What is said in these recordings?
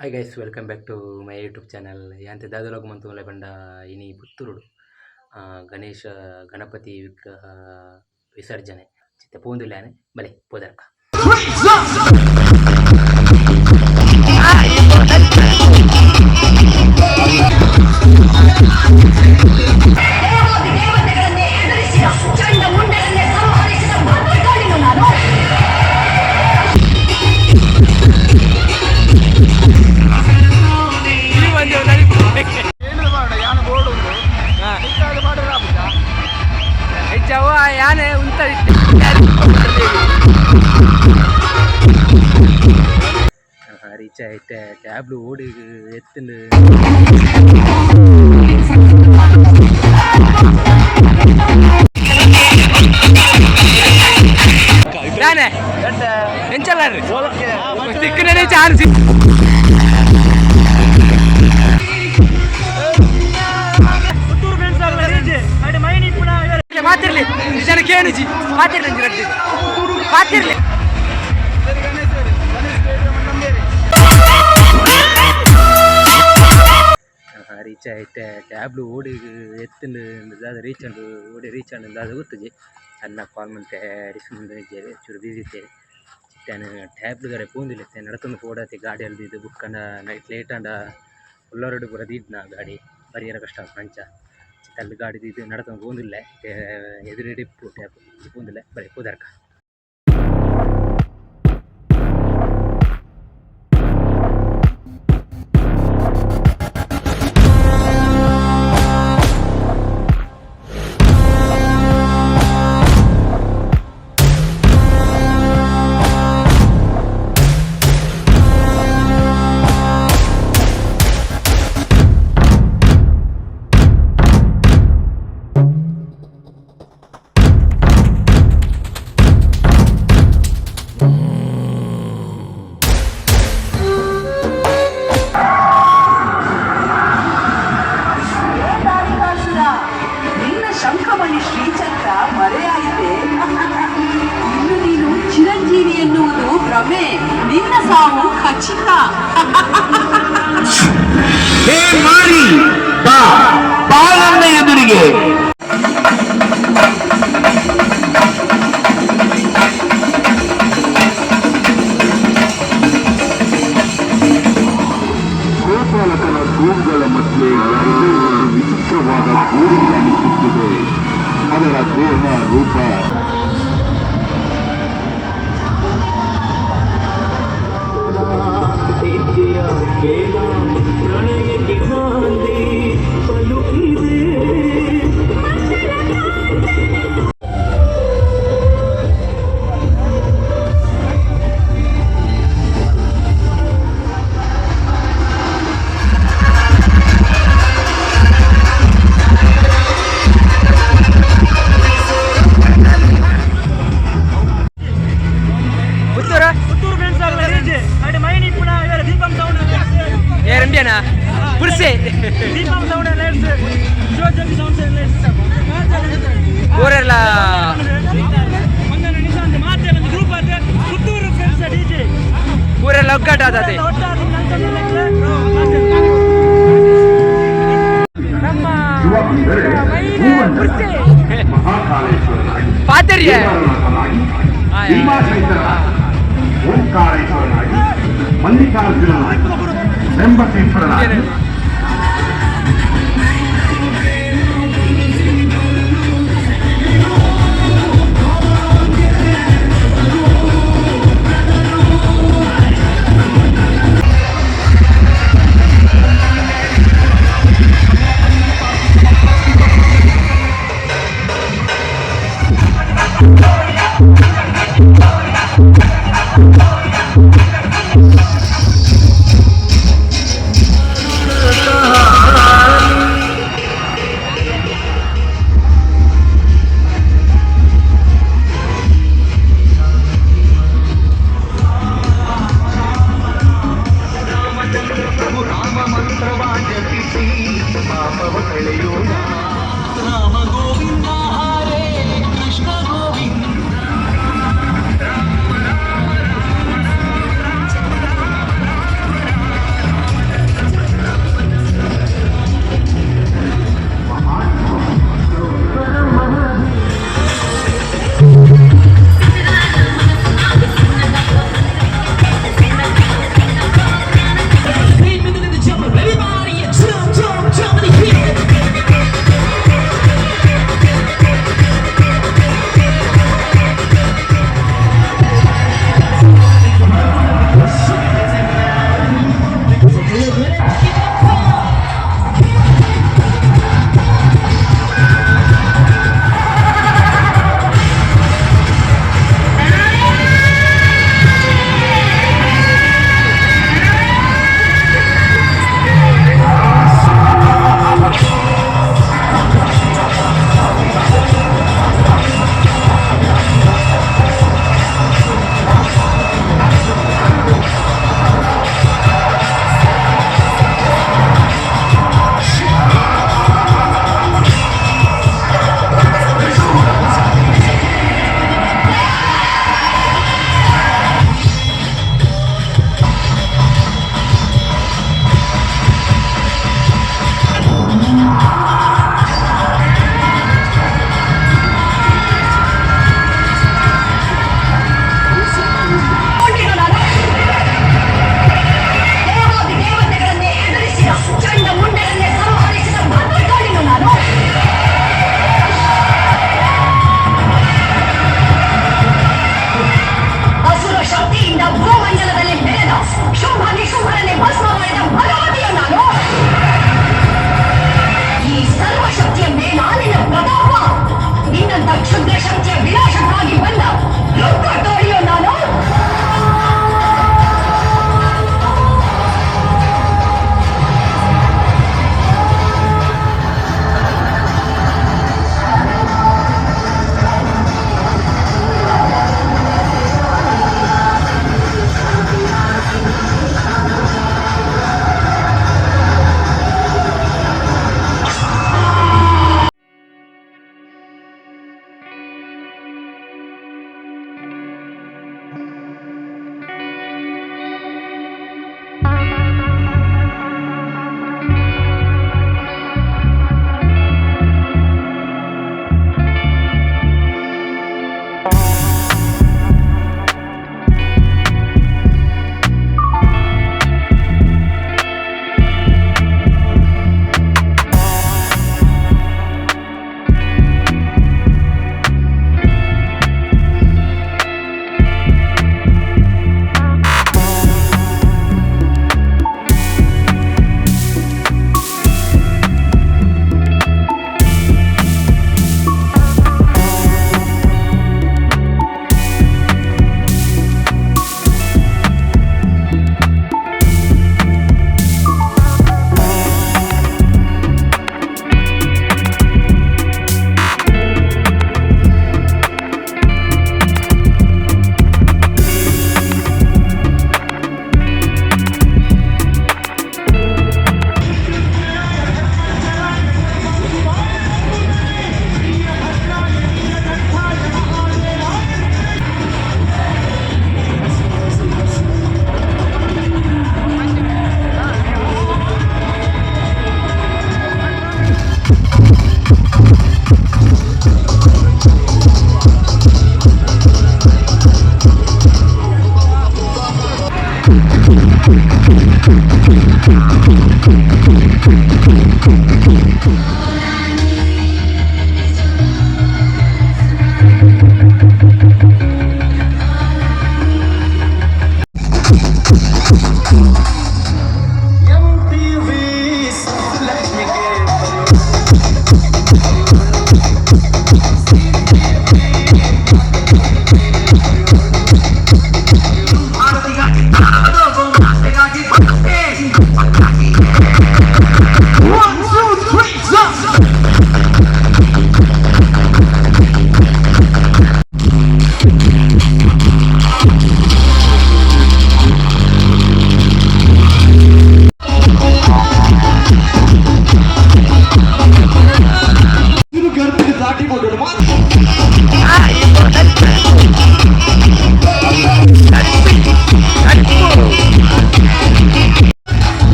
Hi guys, welcome back to my YouTube channel. ಯಾಂತೆ ದಾದಲೋಗ ಮಂತು ಬಂಡ ಇನಿ ಪುತ್ತೂರುಡು ಗಣೇಶ ಗಣಪತಿ ವಿಗ್ರಹ ವಿಸರ್ಜನೆ ಚಿತ್ತ ಪೋಂದುಲ್ಯಾನೆ ಬಲೆ ಪೋದರ್ಕ ಯಾನೆ ಉಂತ ರೀಚ್ ಆಯ್ತೆ ಟ್ಯಾಬ್ಲು ಓಡಿ ಎತ್ತಂಡು ಎಂಚಲ್ಲಾರ್ರಿ ತಿಕ್ಕನೇ ಚಾನ್ಸ್ ಮಾತಿರ್ಲಿ ಜನ ಕೇಳಿಜಿ ಮಾತಿರ್ಲಿ ಮಾತಿರ್ಲಿ ರೀಚ್ ಆಯ್ತೆ ಟ್ಯಾಬ್ಲು ಓಡಿ ಎತ್ತಂಡು ರೀಚ್ ಅಂಡು ಓಡಿ ರೀಚ್ ಅಂಡು ಅದು ಗೊತ್ತಜಿ ಅನ್ನ ಕಾಲ್ ಮಂತೆ ಡಿಸ್ಕೌಂಟ್ ಚೂರು ಬಿಸಿ ಇತ್ತೇವೆ ಚಿತ್ತಾನು ಟ್ಯಾಬ್ಲುಗಾರೆ ಪೋಂದಿಲ್ಲತ್ತೆ ನಡ್ಕೊಂಡು ಪೋಡತ್ತೆ ಗಾಡಿ ಅಲ್ದಿದ್ದು ಬುಕ್ಕಂಡ ನೈಟ್ ಲೇಟ್ ಅಂಡ ಉಳ್ಳಾರಡು ಪೂರ ದೀಡ್ನ ಗಾಡಿ ಪರಿಹಾರ ಕಷ್ಟ ಪಂಚ ಚಿತ್ತಲ್ಲಿ ಗಾಡಿ ಇದು ನಡ್ಕೊಂಡು ಪೋಂದಿಲ್ಲ ಎದುರಿಡಿಪ್ಪು ಟ್ಯಾಬ್ ಪೋಂದಿಲ್ಲ ಬರೀ ಪೋದರ್ಕ ಶಂಖಮಣಿ ಶ್ರೀಚಕ್ರ ಮರೆಯಾಯಿತೆ. ಇನ್ನು ನೀನು ಚಿರಂಜೀವಿ ಎನ್ನುವುದು ಭ್ರಮೆ, ನಿನ್ನ ಸಾವು ಖಚಿತ. ಎದುರಿಗೆ ಗೋಪಾಲಕನ ಕೂಗುಗಳ ಮಧ್ಯೆ ಯಾವುದೋ ಒಂದು ವಿಚಿತ್ರವಾದ ಗೋರಿ ಕಾಣಿಸುತ್ತಿದೆ. ಅದರ ದೇಹ ರೂಪ ಊರೆಲ್ಲ ಊರೆಲ್ಲ ಒಗ್ಗಟ್ಟಾದತೆ ಪಾತರ್ಯ ಓಂಕಾರೇಶ್ವರನಾಗಿ ಮಲ್ಲಿಕಾರ್ಜುನನಾಗಿ ಬೆಂಬಸೇಶ್ವರನಾಗಿ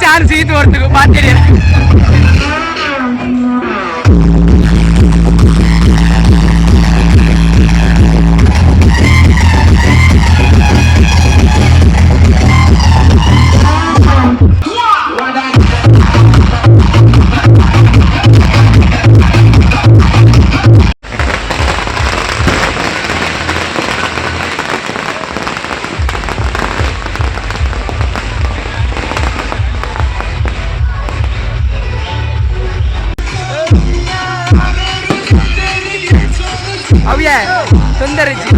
ಚಾನ್ಸ್ ಇದು ಹೊರತು ಮಾತಿರಿ सुंदरजी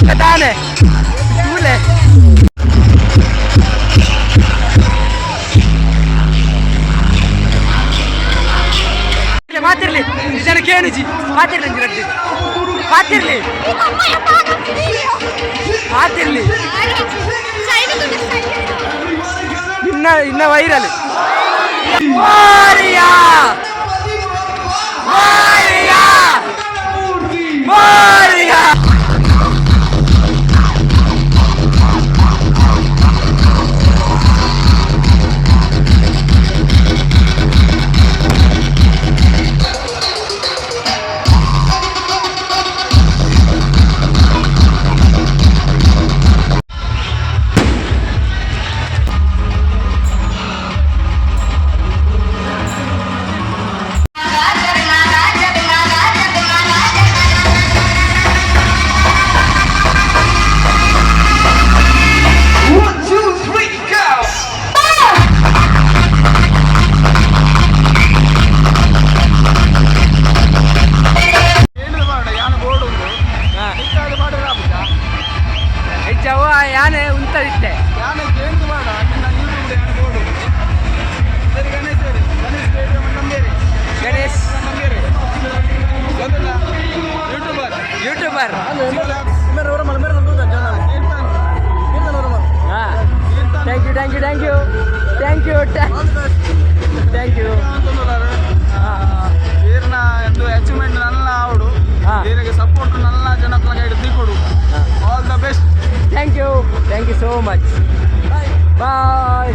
बताने झूले ಮಾತಿರ್ಲಿ ಜನ ಕೇಳಿಜಿ ಮಾತಿರ್ಲಿ ಮಾತಿರ್ಲಿ ಮಾತಿರ್ಲಿ ಇನ್ನ ವೈರಲ್ ಮಾರಿಯಾ ಮಾರಿಯಾ ಮಾರಿಯಾ ಯಾನೆ ಉಂಟದಿತ್ತೆ Ganesh YouTuber thank you thank you thank you thank you thank you వీరిన ఎంతో అచీవ్మెంట్ నల్ల ఆవుడు వీరికి సపోర్ట్ నల్ల జనకుల గైడ్ దిక్కుడు all the best thank you so much bye